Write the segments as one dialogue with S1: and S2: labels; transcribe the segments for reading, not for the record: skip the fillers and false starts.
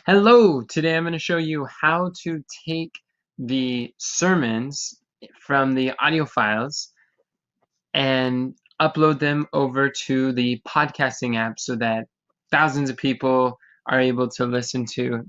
S1: Hello! Today I'm going to show you how to take the sermons from the audio files and upload them over to the podcasting app so that thousands of people are able to listen to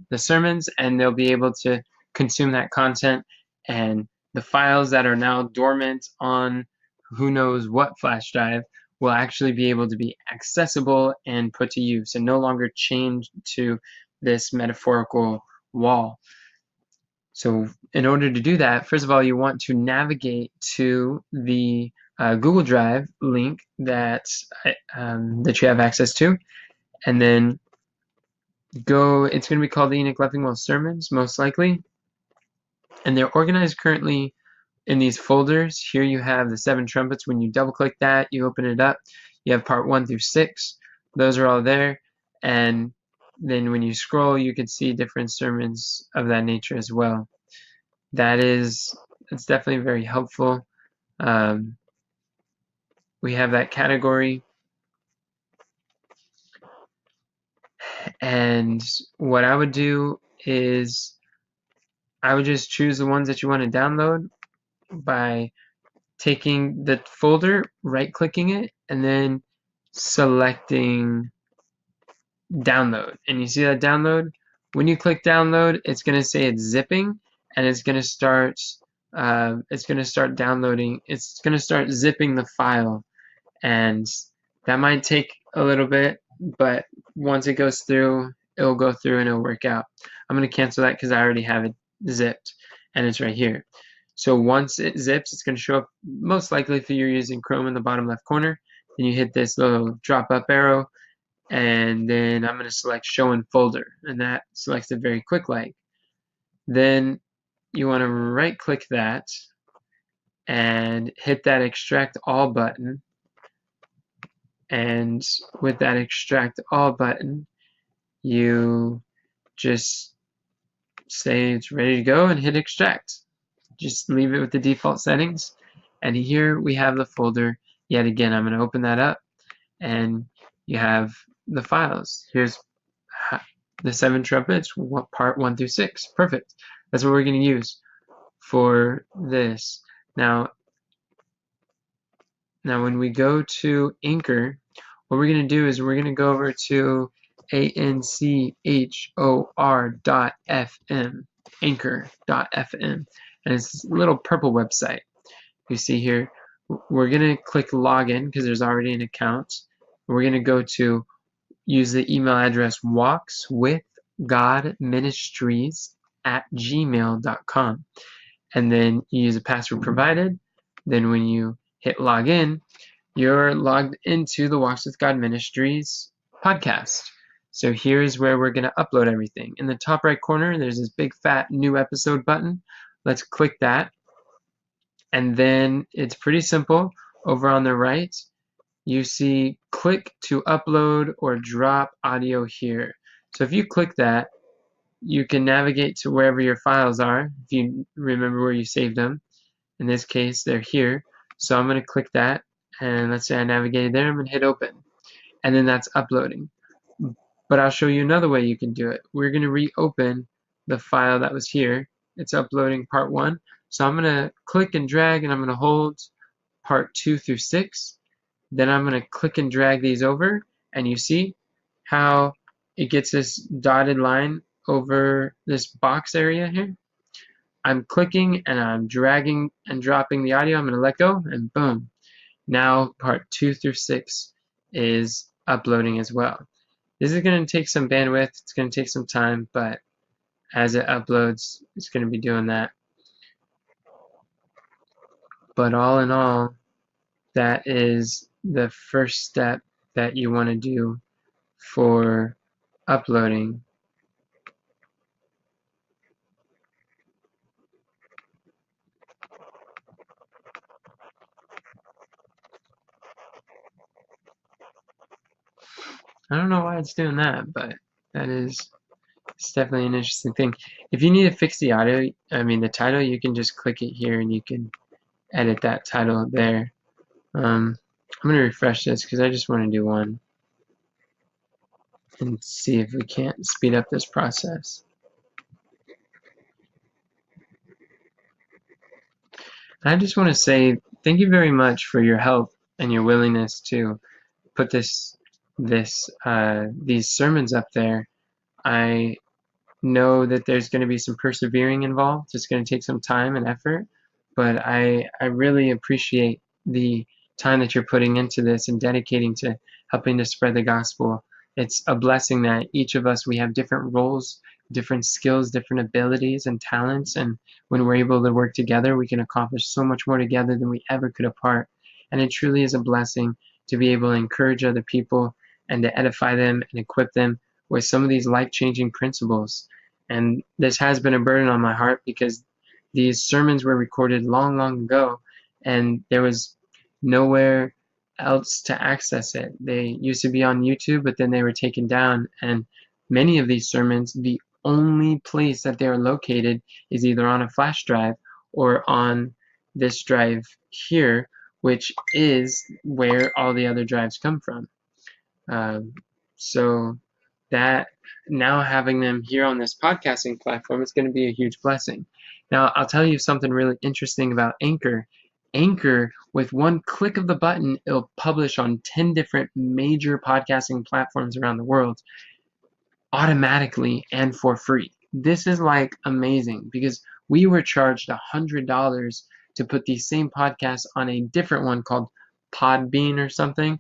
S1: the sermons, and they'll be able to consume that content, and the files that are now dormant on who knows what flash drive will actually be able to be accessible and put to use and no longer chained to this metaphorical wall. So in order to do that, first of all, you want to navigate to the Google Drive link that you have access to, and then go. It's going to be called the Enoch Leffingwell Sermons, most likely, and they're organized currently in these folders. Here you have the 7 trumpets. When you double click that, you open it up. You have part 1 through 6. Those are all there, and then when you scroll, you can see different sermons of that nature as well. It's definitely very helpful. We have that category, and what I would do is I would just choose the ones that you want to download by taking the folder, right-clicking it, and then selecting download. And you see that download? When you click download, it's going to say it's zipping, and it's going to start downloading. It's going to start zipping the file, and that might take a little bit, but once it goes through, it'll go through and it'll work out. I'm going to cancel that because I already have it zipped, and it's right here. So once it zips, it's going to show up, most likely if you're using Chrome, in the bottom left corner. Then you hit this little drop up arrow, and then I'm going to select show in folder, and that selects it very quick like. Then you want to right click that and hit that extract all button, and with that extract all button, you just say it's ready to go and hit extract. Just leave it with the default settings, and here we have the folder. Yet again, I'm going to open that up, and you have the files. Here's the 7 trumpets, part 1 through 6. Perfect. That's what we're going to use for this. Now when we go to Anchor, what we're going to do is we're going to go over to anchor.fm, anchor.fm, and it's this little purple website you see here. We're going to click login because there's already an account. We're going to go to use the email address walkswithgodministries@gmail.com, and then you use a password provided. Then when you hit login, you're logged into the Walks with God Ministries podcast. So here's where we're going to upload everything. In the top right corner, there's this big fat new episode button. Let's click that. And then it's pretty simple. Over on the right, you see click to upload or drop audio here. So if you click that, you can navigate to wherever your files are, if you remember where you saved them. In this case, they're here. So I'm going to click that, and let's say I navigated there. I'm going to hit open, and then that's uploading. But I'll show you another way you can do it. We're going to reopen the file that was here. It's uploading part 1. So I'm going to click and drag, and I'm going to hold part 2 through 6. Then I'm going to click and drag these over, and you see how it gets this dotted line over this box area here. I'm clicking and I'm dragging and dropping the audio. I'm going to let go, and boom. Now part 2 through 6 is uploading as well. This is going to take some bandwidth. It's going to take some time, but as it uploads, it's going to be doing that. But all in all, that is the first step that you want to do for uploading. I don't know why it's doing that, but it's definitely an interesting thing. If you need to fix the audio, the title, you can just click it here and you can edit that title there. I'm going to refresh this because I just want to do one. and see if we can't speed up this process. I just want to say thank you very much for your help and your willingness to put these sermons up there. I know that there's going to be some persevering involved. It's going to take some time and effort, but I really appreciate the time that you're putting into this and dedicating to helping to spread the gospel. It's a blessing that each of us, we have different roles, different skills, different abilities and talents, and when we're able to work together, we can accomplish so much more together than we ever could apart. And it truly is a blessing to be able to encourage other people and to edify them and equip them with some of these life-changing principles. And this has been a burden on my heart because these sermons were recorded long, long ago, and there was nowhere else to access it. They used to be on YouTube, but then they were taken down, and many of these sermons, the only place that they are located is either on a flash drive or on this drive here, which is where all the other drives come from. So that now having them here on this podcasting platform is going to be a huge blessing. Now, I'll tell you something really interesting about Anchor. Anchor, with one click of the button, it'll publish on 10 different major podcasting platforms around the world automatically and for free. This is like amazing because we were charged $100 to put these same podcasts on a different one called Podbean or something,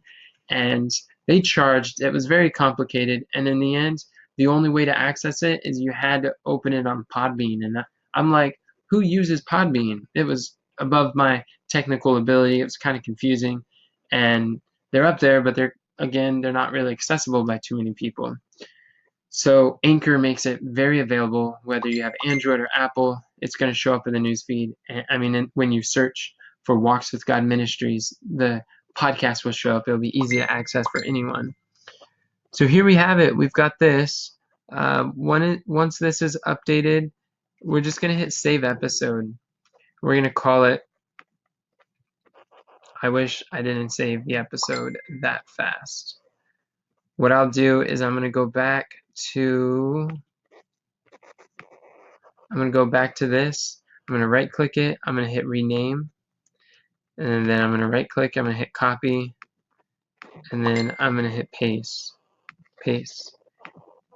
S1: and they charged, it was very complicated, and in the end, the only way to access it is you had to open it on Podbean, and I'm like, who uses Podbean? It was above my technical ability. It was kind of confusing, and they're up there, but they're not really accessible by too many people. So Anchor makes it very available, whether you have Android or Apple. It's going to show up in the newsfeed. When you search for Walks with God Ministries, the podcast will show up. It'll be easy to access for anyone. So here we have it. We've got this. Once this is updated, we're just going to hit Save Episode. We're going to call it, I wish I didn't save the episode that fast. What I'll do is I'm going to go back to this. I'm going to right click it. I'm going to hit rename. And then I'm going to right click. I'm going to hit copy. And then I'm going to hit paste. Paste.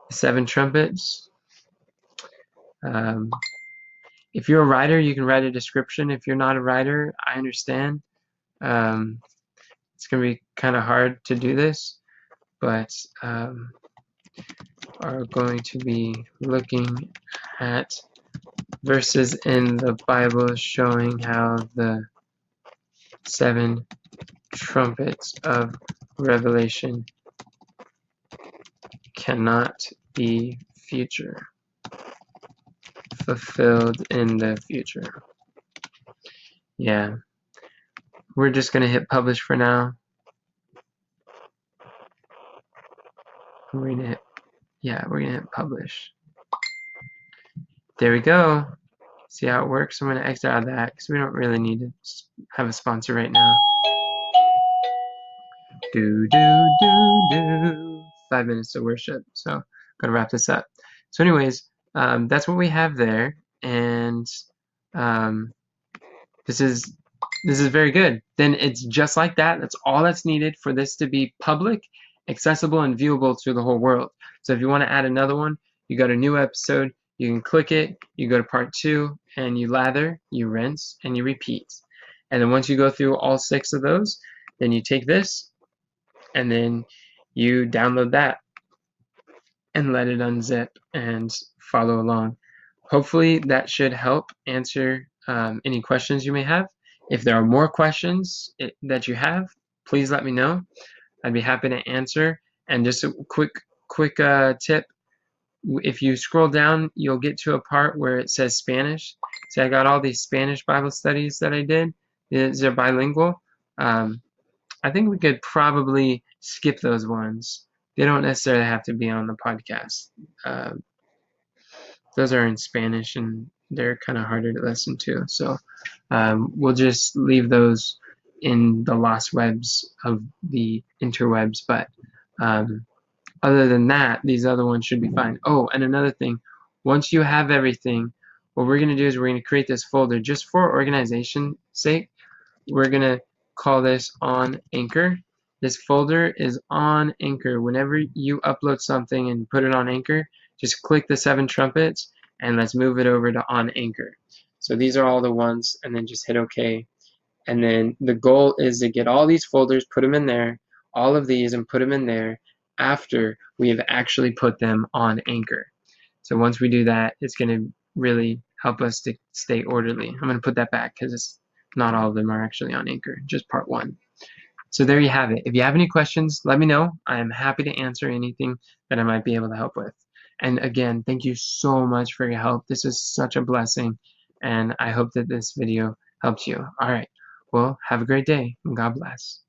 S1: 7 trumpets. If you're a writer, you can write a description. If you're not a writer, I understand. It's going to be kind of hard to do this, but are going to be looking at verses in the Bible showing how the 7 trumpets of Revelation cannot be fulfilled in the future. Yeah. We're just going to hit publish for now. We're going to hit publish. There we go. See how it works? I'm going to exit out of that because we don't really need to have a sponsor right now. 5 minutes of worship. So I'm going to wrap this up. So anyways, that's what we have there. And this is very good. Then it's just like that. That's all that's needed for this to be public, accessible, and viewable to the whole world. So if you want to add another one, you go to new episode, you can click it, you go to part 2, and you lather, you rinse, and you repeat. And then once you go through all 6 of those, then you take this, and then you download that and let it unzip and follow along. Hopefully that should help answer any questions you may have. If there are more questions that you have, please let me know. I'd be happy to answer. And just a quick tip, if you scroll down, you'll get to a part where it says Spanish. So I got all these Spanish Bible studies that I did. They're bilingual. I think we could probably skip those ones. They don't necessarily have to be on the podcast. Those are in Spanish and they're kind of harder to listen to. So we'll just leave those in the lost webs of the interwebs. But Other than that, these other ones should be fine. Oh, and another thing, once you have everything, what we're going to do is we're going to create this folder just for organization's sake. We're going to call this on Anchor. This folder is on Anchor. Whenever you upload something and put it on Anchor, just click the 7 trumpets and let's move it over to on Anchor. So these are all the ones, and then just hit OK. And then the goal is to get all these folders, put them in there, all of these, and put them in there after we have actually put them on Anchor. So once we do that, it's going to really help us to stay orderly. I'm going to put that back because not all of them are actually on Anchor, just part 1. So there you have it. If you have any questions, let me know. I am happy to answer anything that I might be able to help with. And again, thank you so much for your help. This is such a blessing, and I hope that this video helps you. All right. Well, have a great day, and God bless.